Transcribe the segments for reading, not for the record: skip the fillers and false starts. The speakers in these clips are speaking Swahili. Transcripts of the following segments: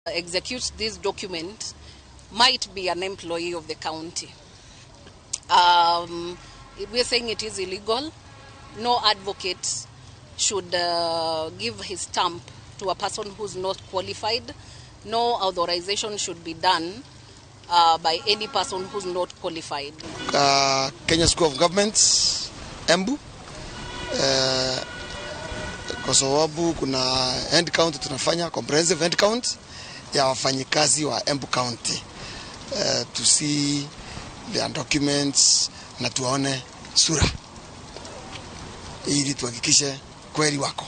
Execute this document might be an employee of the county. We're saying it is illegal. No advocate should give his stamp to a person who's not qualified. No authorization should be done by any person who's not qualified. Kenya School of Government, Embu, kwa sababu kuna end count tunafanya, comprehensive end count ya wafanyikazi wa Embu County, to see their documents na tuone sura ili tuhakikishe kweli wako.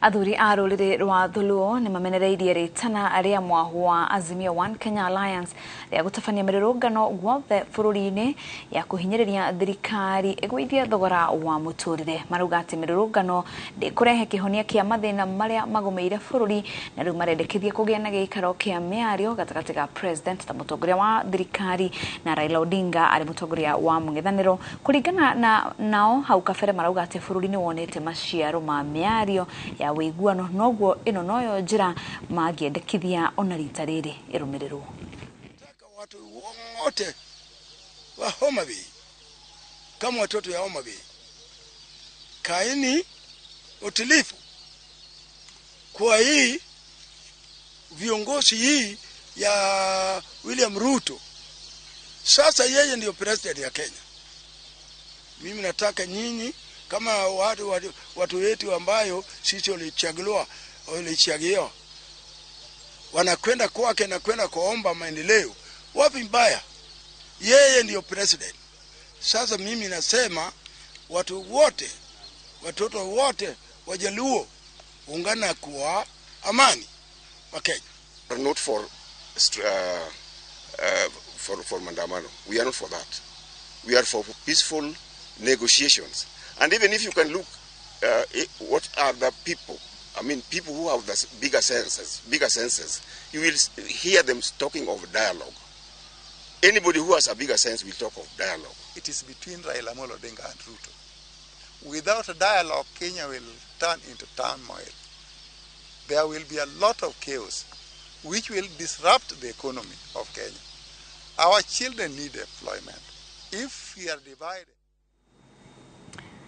Athuri a rũrĩrĩ rwa Dholuo nĩ mamenereirie rĩtana arĩa mwahu wa Azimio One Kenya Alliance rĩa gũtabania mĩrũrũngano guothe bũrũri-inĩ ya kũhinyĩrĩria thirikari ĩgũithie thogora wa mũtũrĩre. Marauga atĩ mĩrũrũngano ndĩkũrehe kĩhonia kĩa mathĩna marĩa magũmĩire bũrũri, na rĩu marendekithia kũgĩa na gĩikaro kĩa mĩario gatagatĩ ga president ta mũtongoria wa thirikari na Raila Odinga arĩ mũtongoria wa mũng'ethanĩro. Kũringana nao hau kabere marauga atĩ bũrũri nĩ wonete maciaro ma mĩario ya wĩiguano, noguo ĩno noyo njĩra mangĩendekithia ona rita rĩrĩ ĩrũmĩrĩrwo. Watu wote wa Homa Bay kama watoto ya Homa Bay, kaini utilifu kwa hii viongozi hii ya William Ruto. Sasa yeye ndio president ya Kenya. Mimi nataka nyinyi kama watu wetu ambayo sisi walichaguliwa wanakwenda kwake na kwenda kuomba maendeleo, wapi mbaya? Yeye ndio president. Sasa mimi nasema watu wote, watoto wote Wajaluo ungana kwa amani wa Kenya. We are not for mandamano. We are not for that. We are for peaceful negotiations. And even if you can look, what are the people? I mean, people who have the bigger senses, you will hear them talking of dialogue. Anybody who has a bigger sense will talk of dialogue. It is between Raila Odinga and Ruto. Without a dialogue, Kenya will turn into turmoil. There will be a lot of chaos, which will disrupt the economy of Kenya. Our children need employment. If we are divided.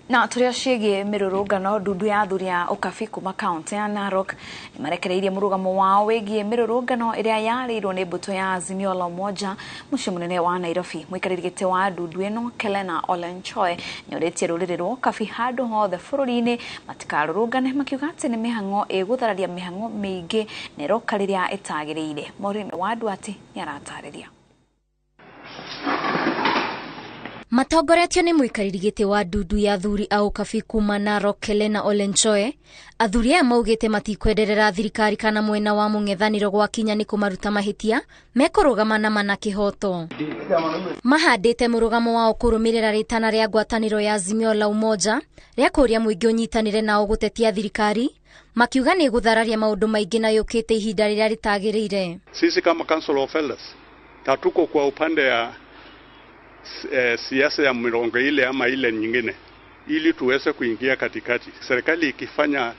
Na turia ciĩgiĩ mĩrũrũngano, ndundu ya athuri a ũkabi kuma kaunti ya Narok nĩ marekereirie mũrũgamo wao wĩgiĩ mĩrũrũngano ĩrĩa yarĩirwo nĩ mbũtũ ya Azimio la Umoja mũciĩ mũnene wa Nairobi. Mũikarĩri gĩtĩ wa ndundu ĩno Kelena Olenchoe nĩorĩtie rũrĩrĩ rwa ũkabi handũ hothe bũrũri-inĩ matikarũrũngane, makiuga atĩ nĩ mĩhang'o ĩgũthararia mĩhang'o mĩingĩ na ĩroka rĩrĩa ĩtagĩrĩire. Mũrĩmi wa Ndwati nĩ aratarĩria. Matongoretio nĩ mũikarĩri gĩtĩ wa ndundu ya athuri a ũkabi kuma Narok Kelena Olenchoe, athuri aya maugĩte matikwenderera thirikari kana mwena wa mũng'ethanĩro gwakinya nĩ kũmaruta mahĩtia mekũrũgama na mana kĩhoto. Mahandĩte mũrũgamo wao kũrũmĩrĩra rĩtana rĩa ngwatanĩro ya Azimio la Umoja rĩa kũria mũingĩ ũnyitanĩre nao gũtetia thirikari, makiuga nĩ gũthararia maũndũ maingĩ na yũkĩte ihinda rĩrĩa rĩtagĩrĩire. Sisi kama Council of Elders tatuko kwa upande ya siasa ya mirongo ile ama ile nyingine, ili tuweze kuingia katikati. Serikali ikifanya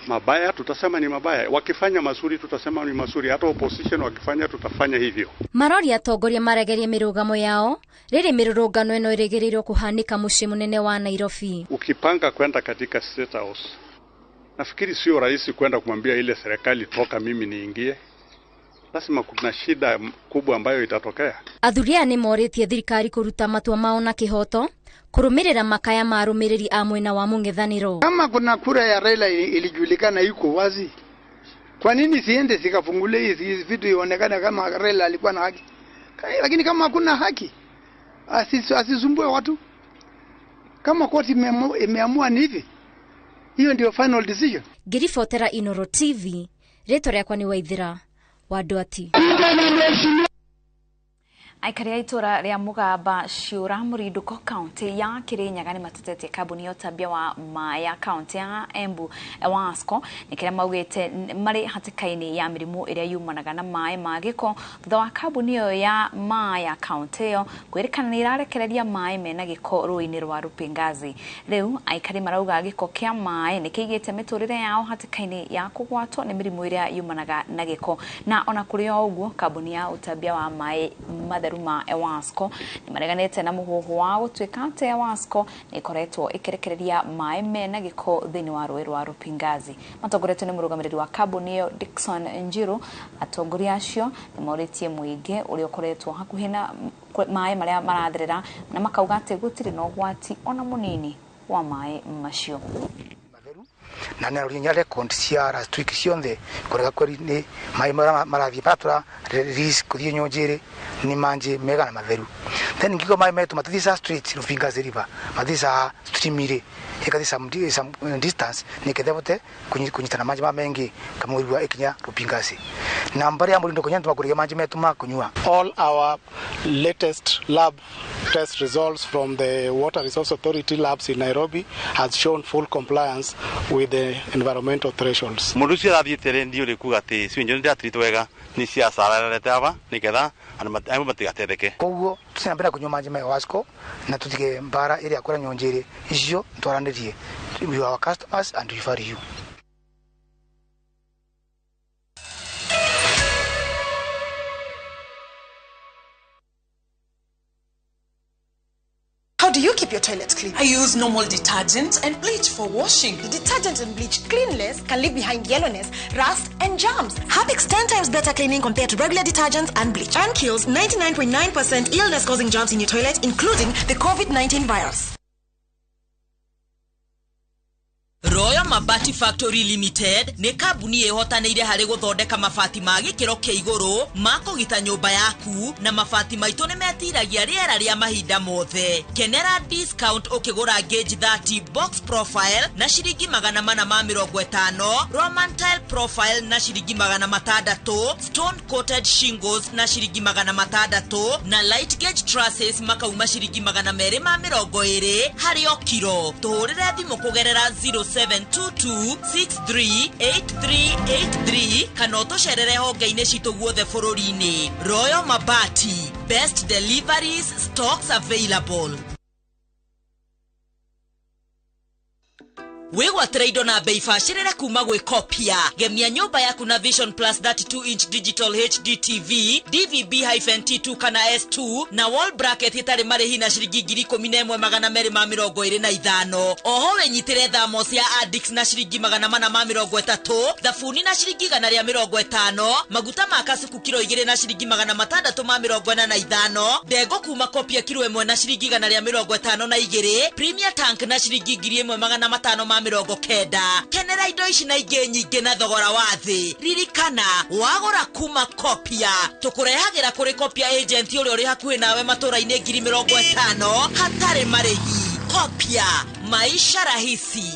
mabaya tutasema ni mabaya, wakifanya mazuri tutasema ni mazuri, hata opposition wakifanya tutafanya hivyo. Marori atongoria maregerie mirũgamo yao rĩrĩ mĩrũrũngano ĩno ĩrĩgĩrĩirwo kũhanĩka mũciĩ mũnene wa Nairobi. Ukipanga kwenda katika State House, nafikiri sio rahisi kwenda kumwambia ile serikali toka mimi niingie. Lazima kuna shida kubwa ambayo itatokea. Athuri aya nĩ morĩtie thirikari kũruta matua mao na kĩhoto kũrũmĩrĩra makaya ma arũmĩrĩri a mwena wa mũng'ethanĩro. Kama kuna kura ya Raila ilijulikana iko wazi, kwa nini siende sikafungule hizi vitu ionekane kama Raila alikuwa na haki? Lakini kama hakuna haki, asisumbue watu. Kama koti imeamua ni hivi, hiyo ndio final decision. Ngĩribotera Inoro TV, rĩtwa rĩakwa nĩ Waithĩra wa Ndwati. Aikari a itura ria Mugamba Ciura Murinduko County ya Kirinyaga ni matetetie kambuni ya ũtambia wa maaĩ ya county ya Embu Ewasco ni kiria maugite mari hatikaini ya mirimu iria yumanaga na maaĩ ma giko thutha wa kambuni yo ya maaĩ ya county yo kwirikana ni irarekereria maaĩ mena giko ruini rwa Rupingazi. Riu aikari marauga giko kia maaĩ ni kiigite miturire yao hatikaini ya kugwatwo ni mirimu iria yumanaga na giko, na ona kuri o uguo kambuni ya ũtambia wa maaĩ Ruma Ewasco ni mareganete na muhuhu wa gutwika ate Ewasco ni koretwo ikirekereria maaĩ mena giko thini wa rũĩ rwa Rupingazi. Matongoretio ni murugamiriri wa kambuni yo Dickson Njiru. Atongoria acio ni mauritie muingi uria ukoretwo hakuhi na maaĩ maria maratherera na makauga ati gutiri na ũgwati ona munini wa maaĩ macio. Na narinya record cia last week cionthe kurega kweri ni mai marathi patura risk kuthie nyonjere ni manje mega na matheru then ngiko mai metu matithisa street Rupingazi river mathisa streamire ikathi some distance ni kedevote kunyitana manje mamengi kama urwa ikinya Rupingazi nambari ya Murinduko nyantuma kuriga manje metu makunywa. All our latest lab test results from the Water Resource Authority labs in Nairobi has shown full compliance with the environmental thresholds. Murusi athiete ndio rikuga ati swinjo ndia tritwega ni cia sararete aba niketha ana matigatetheke koguo tusinambira kunywa manje ma Ewasco na tutige mbara iri akora nyonjere icio twaranirie we our customers and refer you. How do you keep your toilets clean? I use normal detergent and bleach for washing. The detergent and bleach cleanless can leave behind yellowness, rust, and germs. Harpic's 10 times better cleaning compared to regular detergents and bleach and kills 99.9% illness-causing germs in your toilet, including the COVID-19 virus. Royal Mabati Factory Limited ni kambuni yehotanĩire harĩ gũthondeka mabati ma gĩkĩro kĩa igũrũ ma kũgita nyũmba yaku, na mabati maitũ nĩ metiragia rĩera rĩa mahinda mothe. Kenera discount ũkĩgũra gauge 30 box profile na ciringi 450, Roman tile profile na ciringi 600, stone coated shingles na ciringi 600, na light gauge trusses makauma ciringi 220 harĩ o kiro. Tũhũrĩre thimũ kũgerera 0722638383 kana ũtũcerere honge-inĩ citũ guothe bũrũri-inĩ. Royal Mabati, best deliveries, stocks available. Wewa trade na bei fashirira kuma gwe kopia. Gemia nyumba yaku na Vision Plus 32-inch digital HD TV, DVB-T2 kana S2 na wall bracket itari marehi na shiringi 11,225. Oho wenyitire thamos ya Addix na shiringi 430, thafuni na shiringi 150, maguta makasuku kilo 2 na shiringi 645, dego kuma kopia kilo 1 na shiringi 152, Premier Tank na shiringi 1,500 keda. Kenera indo ici na ingĩ nyingĩ na thogora wa thĩ. Ririkana wagũra kuma kopia tũkũrehagira kũrĩ kopia agent ũrĩa ũrĩ hakuhĩ nawe matũra-inĩ 50,000 hatarĩ marĩhi. Kopia, maisha rahisi.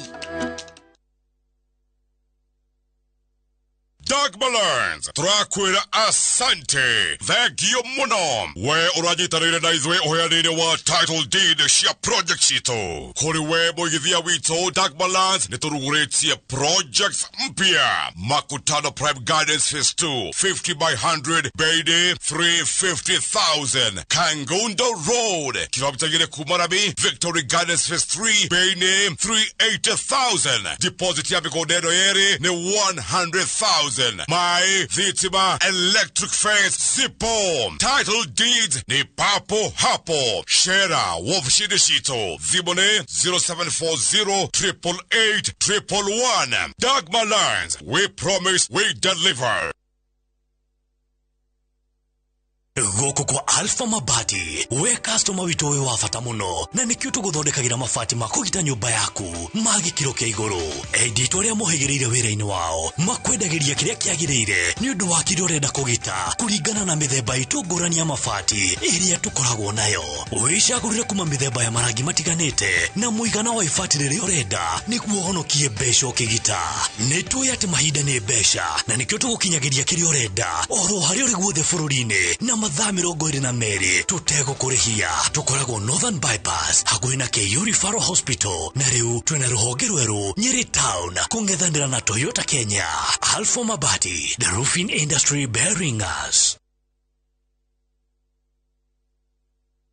Doug Balance, turakwira asante. Thegio muno. We urajitarire na izwe uheanine wa title deed cia project cito. Kuri we boigithia wito Doug Balance nituruguretie projects mpya. Makutano Prime Gardens Phase 2, 50 by 100, Beide, 350,000. Kangundo Road, kilomita gire Kumarabi, Victory Gardens Phase 3, Beine, 380,000. Deposit ya mikodeno yeri ni 100,000. My Vitima electric fence sipo. Title deeds ni papo hapo. Shera wofshidishito. Zibone 0740-888-111. Dogma Lines. We promise we deliver. Goko kwa Alpha Mabati, we customer wito we wafata muno, na nikio tuguthondekagira mabati ma kugita nyumba yaku, magi kiro kia iguru. Edito ria mohegereire wira-ini wao, makwendagiria kiria kiagirire, ni undu wa kiria urenda kugita, kuringana na mithemba itu ngurani ya mabati iria tukoragwo nayo. Wicagurire kuma mithemba ya marangi matiganite, na muigana wa ibati riria urenda, niguo uhonokie mbeca ukigita. Nitui ati mahinda ni mbeca, na nikio tugukinyagiria kiria urenda, oro haria uri guothe bururi-ini, na mathaa 22 tutegũkũrĩhia. Tũkoragwo Northern Bypass hakuhĩ na KU Referral Hospital, na rĩu twĩna rũhonge rwerũ Nyeri Town kũng'ethanĩra na Toyota Kenya. Alpha Mabati, the roofing industry bearing us.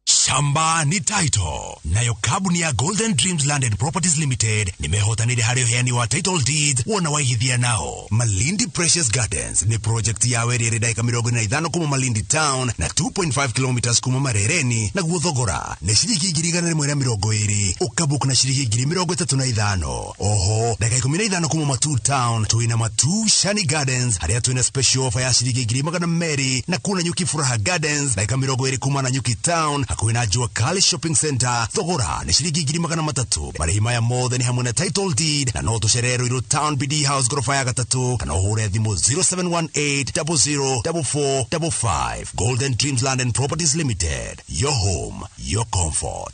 Shamba ni title. Nayo kabuni ya Golden Dreams Land and Properties Limited nimehotanire hari uheani wa title deed wona waigithia nao. Malindi Precious Gardens ni project ya werere daika 45 kuma Malindi Town na 2.5 kilometers kuma Marereni na guthogora ni shiringi 120 ukabuku na shiringi 35. Oho daika 15 kuma Matu Town tuina Matu Shani Gardens haria tuina special offer ya shiringi 200 na kuna Nyuki Furaha Gardens daika 20 kuma na Nyuki Town hakuina Jua Kali Shopping Center thogora ni shiringi 300. Marihima ya more than hamwe na title deed na no tusherero iro Town BD House gorofa ya 3 kana uhure thimu 0718004455. Golden Dreams Land and Properties Limited, your home, your comfort.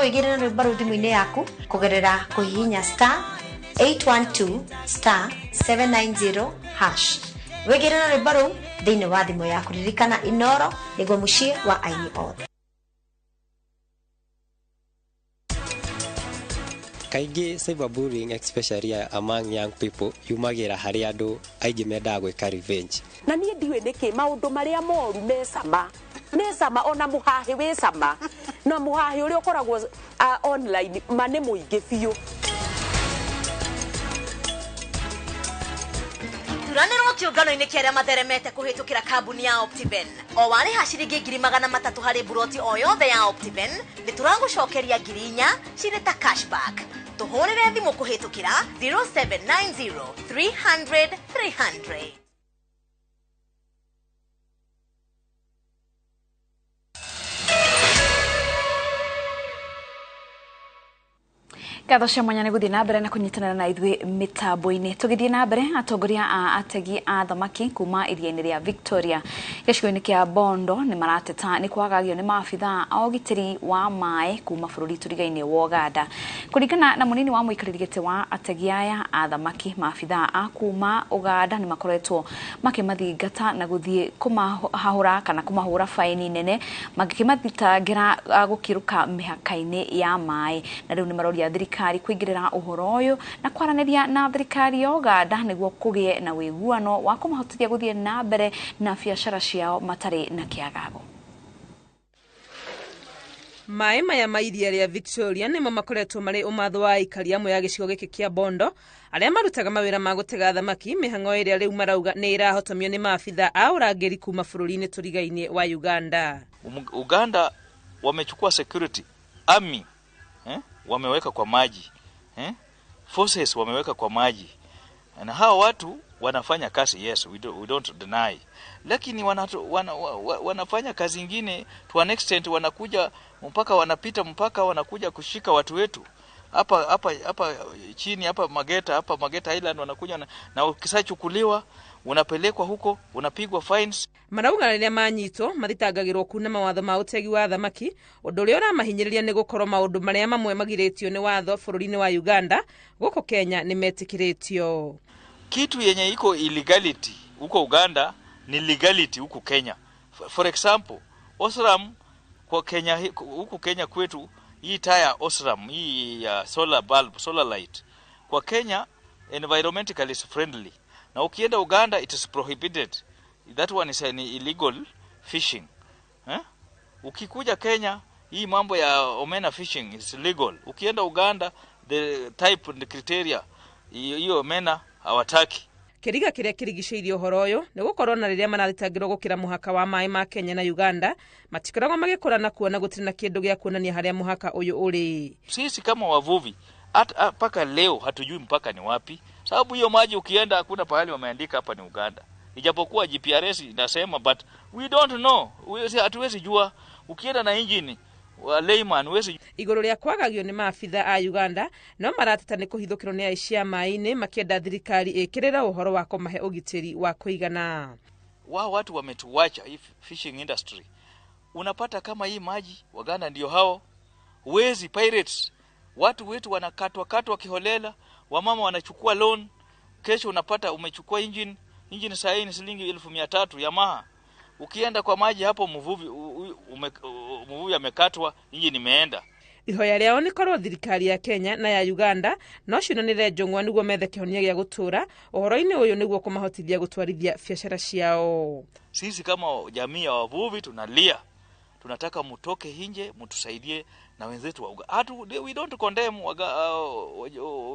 Wigire na rwimbo thimu-inĩ yaku kugerera kuhihinya *812*790#. Wigire na rwimbo rũu thĩinĩ wa thimũ yaku. Ririkana Inoro nĩguo mũciĩ wa aini othe. Kaingĩ cyberbullying especially among young people yumagira hari andu aingĩ mendaga gwĩka revenge. Na niĩ ndiwe nĩkĩ maũndũ marĩa moru mesama ona muhahi we sama na muhahi uri ukoragwo online mane muingi biũ. Turanĩrwo kĩũngano-inĩ kĩarĩa matheremete kũhĩtũkĩra kambuni ya Optiven. O warĩ ha ciringi 300 harĩ buroti o yothe ya Optiven, nĩ tũragũcokeria 4,000 cirĩ ta cashback. Tũhũrĩre thimũ kũhĩtũkĩra 0790 300 300. Gatho cia mwanya nĩ gũthiĩ na mbere na kũnyitanĩra na ithuĩ mitambo-inĩ. Tũgĩthiĩ na mbere, atongoria a ategi a thamaki kuma iria-inĩ rĩa Victoria gĩcigo-inĩ kĩa Bondo nĩ marateta nĩ kwagagio nĩ maabithaa a ũgitĩri wa maĩ kuma bũrũri tũrigaine wa Uganda. Kũringana na mũnini wa mũikarĩri gĩtĩ wa ategi aya a thamaki, maabithaa a kuma Uganda nĩ makoretwo makĩmathingata na gũthiĩ kũmahahũra kana kũmahũra faini nene magĩkĩmathitangĩra gũkĩruka mĩhaka-inĩ ya maĩ. Na rĩu nĩ maroria thirikari kuingĩrĩra ũhoro ũyũ na kwaranĩria na thirikari ya Uganda nĩguo kũgĩe na wĩiguano wa kũmahotithia gũthiĩ na mbere na biacara ciao matarĩ na kĩagago. Maĩ maya ma iria rĩa Victoria nĩmo makoretwo marĩ ũmatho wa aikari amwe ya gĩcigo gĩkĩ kĩa Bondo arĩa marutaga mawĩra ma gũtega thamaki, mĩhang'o ĩrĩa rĩu marauga nĩ ĩrahotomio nĩ maabithaa a ũrangĩri kuma bũrũri-inĩ tũrigaine wa Uganda. Uganda wamechukua security army wameweka kwa maji, forces wameweka kwa maji, na hao watu wanafanya kazi, yes, we don't deny, lakini wanafanya kazi ingine to an extent, wanakuja mpaka wanapita mpaka wanakuja kushika watu wetu hapa chini hapa Mageta Island, wanakuja na ukisachukuliwa unapelekwa huko unapigwa fines. Marauga rĩrĩa manyitwo mathitangagĩrwo kuna mawatho ma ũtegi wa thamaki, ũndũ ũrĩa ũramahinyĩrĩria nĩ gũkorwo maũndũ marĩa mamwe magirĩtio nĩ watho bũrũri-inĩ wa Uganda gũkũ Kenya nĩ metĩkĩrĩtio. Kitu yenye iko illegality huko Uganda ni legality huko Kenya. For example, Osram kwa Kenya, huko Kenya kwetu hii taya Osram, hii solar bulb, solar light kwa Kenya environmentally friendly. Na ukienda Uganda it is prohibited. That one is an illegal fishing. Ukikuja Kenya hii mambo ya omena fishing is legal. Ukienda Uganda the type and the criteria hiyo omena hawataki. Kĩriga kĩrĩa kĩrigicĩirie ũhoro ũyũ nĩ gũkorwo na rĩrĩa marathitangĩrwo gũkĩra mũhaka wa maĩ ma Kenya na Uganda matikoragwo magĩkũrana kuona gũtirĩ na kĩndũ gĩa kuonania harĩa mũhaka ũyũ ũrĩ. Sisi kama wavuvi mpaka leo hatujui mpaka ni wapi, sababu hiyo maji ukienda hakuna pahali wameandika hapa ni Uganda, ijapokuwa GPRS inasema, but we don't know. Hatuwezi jua. Ukienda na engine layman wesi iguru ria kwagagio ni maabitha a Uganda no marateta ni kuhithukirwo ni aici a mai-ini makienda thirikari ikirira uhoro wa kumahe ugitiri wa kuigana. Watu wametuacha hii fishing industry. Unapata kama hii maji Waganda ndio hao wezi pirates, watu wetu wanakatwa kiholela, wamama wanachukua loan, kesho unapata umechukua engine saa hii ni shilingi 1300 Yamaha. Ukienda kwa maji hapo mvuvi amekatwa, engine imeenda. Ihoya riao ni korwo thirikari ya Kenya na ya Uganda no cinonire njongwa niguo methe kihonia gia gutura uhoro-ini uyu niguo kumahotithia gutwarithia biashara ciao. Sisi kama jamii ya wavuvi tunalia, tunataka mutoke nje mutusaidie na wenzetu wa Uganda. We don't condemn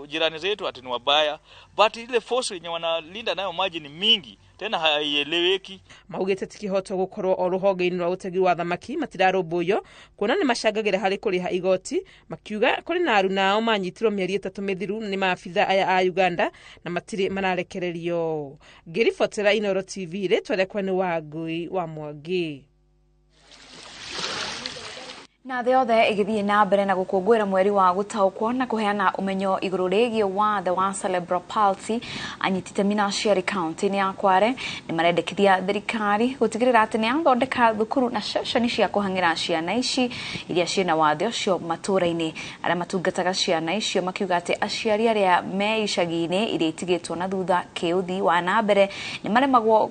jirani zetu ati ni wabaya, but ile force yenye wanalinda nayo maji ni mingi tena haieleweki. Maugete tikihoto gukorwo o ruhonge-ini rwa utegi wa thamaki matirarumbuyo kuona ni macangagire hari kuriha igoti, makiuga kuri na aru nao manyitirwo mieri 3 mithiru ni maabitha aya a Uganda na matiri manarekererio. Ngiribotera Inoro TV ritware kwani wa Ngui wa Mwangi. Na thĩ yothe ĩgĩthiĩ na mbere na gũkũngũĩra mweri wa gũtaũkwo na kũheana ũmenyo igũrũ rĩgiĩ wathe wa cerebral palsy, anyiti itemi na aciari kaunti-inĩ ya Kwale nĩ marendekithia thirikari gũtigĩrĩra atĩ nĩ yathondeka thukuru na ceceni cia kũhang'ĩra ciana ici iria ciĩna wathe ũcio matũũra-inĩ. Arĩa matungataga ciana icio makiuga atĩ aciari arĩa me icagi-inĩ iria itigĩtwo na thutha kĩũthii wa na mbere nĩ maremagwo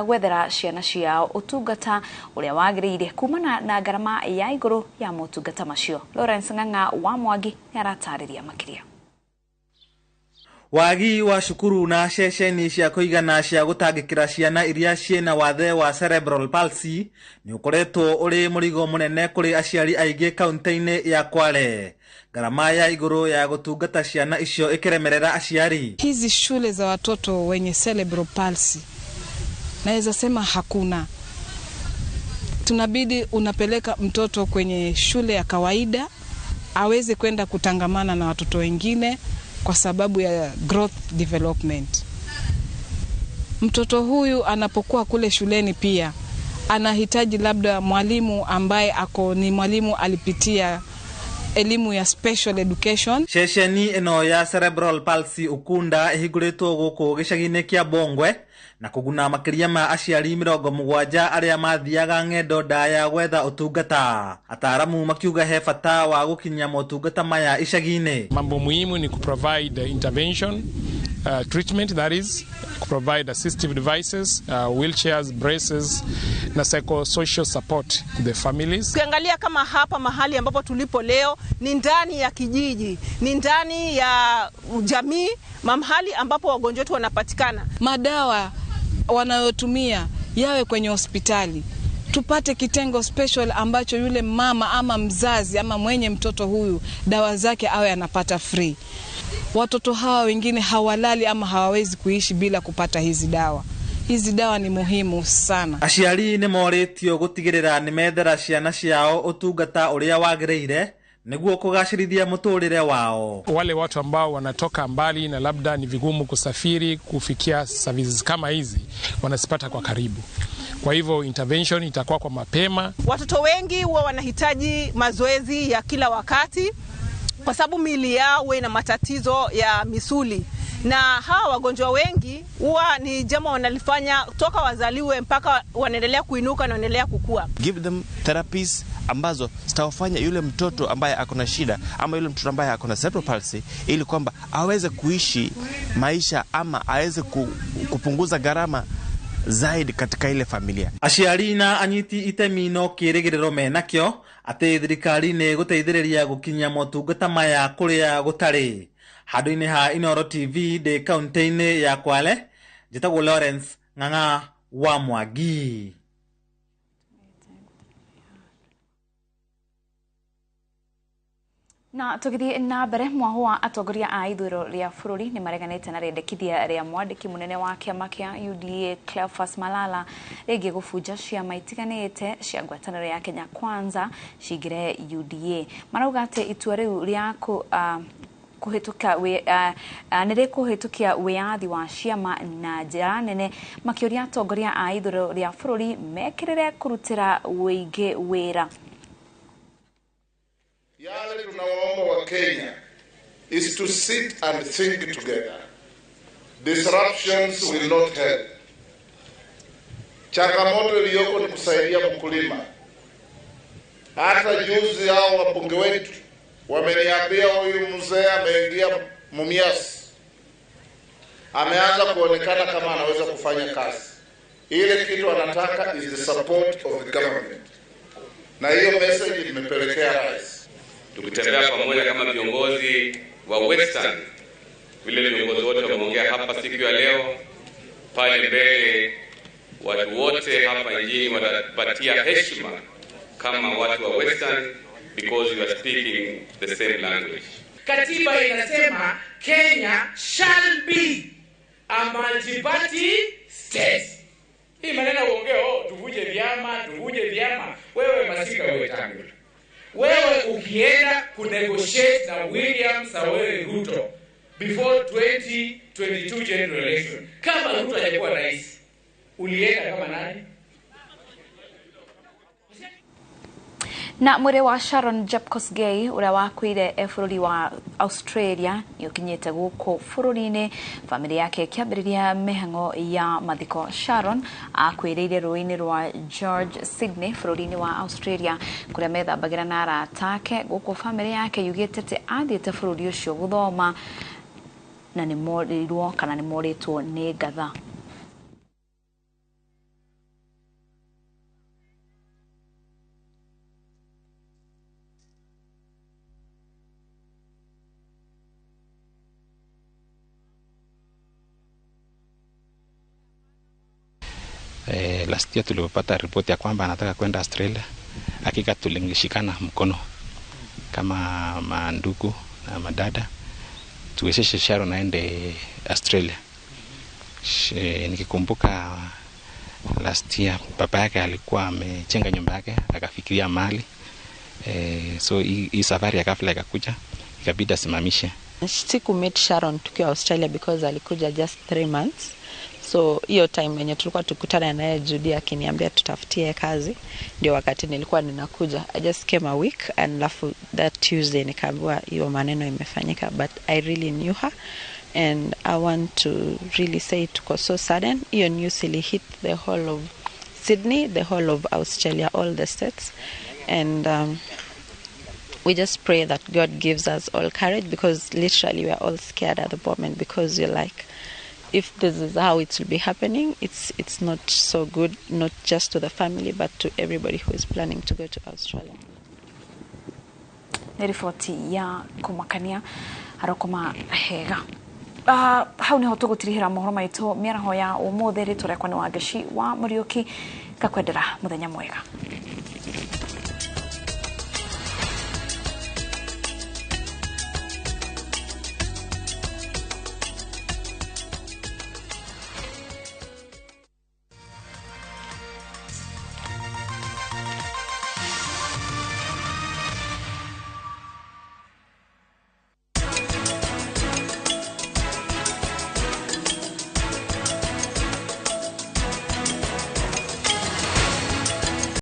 gwethera ciana ciao ũtungata ũrĩa wagĩrĩire kumana na ngarama ya igũrũ ya motungata macio. Lawrence Ng'ang'a wa Mwangi nĩaratarĩria makĩria. Wagi wa cukuru na ceceni cia kũigana cia gũtangĩkĩra ciana iria ciĩna wathe wa cerebral palsy nĩ ũkoretwo ũrĩ mũrigo mũnene kũrĩ aciari aingĩ kaunti-inĩ ya Kwale. Gharama ya igũrũ ya gũtungata ciana icio ĩkĩremerera aciari. Hizi shule za watoto wenye cerebral palsy naweza sema hakuna. Tunabidi unapeleka mtoto kwenye shule ya kawaida aweze kwenda kutangamana na watoto wengine kwa sababu ya growth development. Mtoto huyu anapokuwa kule shuleni pia anahitaji labda mwalimu ambaye ni mwalimu alipitia elimu ya special education. Ceceni ĩno ya cerebral palsy Ukunda ĩhingũrĩtwo gũkũ gĩcagi-inĩ kĩa Bongwe na kũguna makĩria ma aciari 70 arĩa mathiaga ng'endo ndaya gwetha ũtungata. Ataaramu makiuga he bata wa gũkinyia motungata maya icagi-inĩ. Mambo muhimu ni kuprovide intervention, treatment, that is provide assistive devices, wheelchairs, braces na psychosocial support to the families. Ukiangalia kama hapa mahali ambapo tulipo leo ni ndani ya kijiji, ni ndani ya jamii, mahali ambapo wagonjwa wetu wanapatikana. Madawa wanayotumia yawe kwenye hospitali. Tupate kitengo special ambacho yule mama ama mzazi ama mwenye mtoto huyu dawa zake awe anapata free. Watoto hawa wengine hawalali ama hawawezi kuishi bila kupata hizi dawa. Hizi dawa ni muhimu sana. Aciari nĩ moritio gũtigĩrĩra nĩ methera ciana ciao ũtungata ũrĩa wagĩrĩire nĩguo kũgacĩrithia mũtũrĩre wao. Wale watu ambao wanatoka mbali na labda ni vigumu kusafiri kufikia services kama hizi wanasipata kwa karibu. Kwa hivyo intervention itakuwa kwa mapema. Watoto wengi huwa wanahitaji mazoezi ya kila wakati kwa sababu miili yao ina matatizo ya misuli. Na hawa wagonjwa wengi huwa ni jambo wanalifanya toka wazaliwe mpaka wanaendelea kuinuka na wanaendelea kukua. Give them therapies ambazo zitawafanya yule mtoto ambaye akona shida ama yule mtoto ambaye akona cerebral palsy ili kwamba aweze kuishi maisha ama aweze kupunguza gharama zaidi katika ile familia. Aciari na anyiti itemi no kĩrĩgĩrĩro menakĩo atĩ thirikari nĩ gũteithĩrĩria gũkinyia motungata maya kũrĩa gũtarĩ. Handũ-inĩ ha Inoro TV ndĩ kaunti-inĩ ya Kwale, njĩtagwo Lawrence Ng'ang'a wa Mwangi. Na tũgĩthiĩ na mbere, mwaho wa atongoria a ithurĩro rĩa bũrũri nĩ mareganĩte na rĩendekithia rĩa mwandĩki mũnene wa kĩama kĩa UDA Cleophas Malala rĩgiĩ gũbunja ciama itiganĩte cia ngwatanĩro ya Kenya Kwanza cingĩre UDA. Marauga atĩ itua rĩu rĩa nĩrĩkũhĩtũkia wĩyathi wa ciama na njĩra nene, makĩũria atongoria a ithurĩro rĩa bũrũri mekĩrĩre kũrutĩra wĩingĩ wĩra. Yale tunawaomba wa Kenya is to sit and think together. Disruptions will not help. Changamoto iliyoko ni kusaidia mkulima. Hata juzi hao wabunge wetu wameniambia huyu mzee ameingia Mumias, ameanza kuonekana kama anaweza kufanya kazi. Ile kitu anataka is the support of the government. Na hiyo message imepelekea rais. Tukitembea pamoja kama viongozi wa Western, vile viongozi wote wameongea hapa siku ya leo, pale mbele watu wote hapa nchini watapatia heshima kama watu wa Western because you are speaking the same language. Katiba inasema Kenya shall be a multi-party state. Hii maneno uongeo tuvuje vyama. Wewe Masika, wewe tangu. Wewe ukienda kunegotiate na William Samoei Ruto before 2022 general election, kama Ruto hajakuwa rais, ulienda kama nani? Na mwere wa Sharon Jepkosgei uria wakuire bururi wa Australia yukinyite guku bururi-ini, family yake kiambiriria mihango ya mathiko. Sharon akuireire ruini rwa George Sydney bururi-ini wa Australia kuria methambagira na arata ake. Guku family yake yugite ati athiite bururi ucio guthoma na ni morirwo kana ni moritwo ni ngatha. Last year tulipata ripoti ya kwamba anataka kwenda Australia. Hakika tulingishikana mkono kama mandugu na madada tuwezeshe Sharon aende Australia. Nikikumbuka last year baba yake alikuwa amechenga nyumba yake akafikiria mali, so hii safari ya ghafla ikakuja ikabidi asimamishe. Siku meet Sharon tukiwa Australia because alikuja just 3 months. So hiyo time yenye tulikuwa tukutana naye Judy akiniambia tutafutie kazi, ndio wakati nilikuwa ninakuja. I just came a week and that Tuesday nikaambiwa hiyo maneno imefanyika, but I really knew her and I want to really say it was so sudden. Hiyo news really hit the whole of Sydney, the whole of Australia, all the states, and we just pray that God gives us all courage, because literally we are all scared at the moment, because you're like, if this is how it will be happening, it's not so good, not just to the family but to everybody who is planning to go to Australia. Ripoti ya kumakania harokoma hega. Hau niho tugutirihira mohoro maitu miaraho ya umuthi ritũrekwa ni Wangeshi wa Muriuki. Ngakwendera muthenya mwega.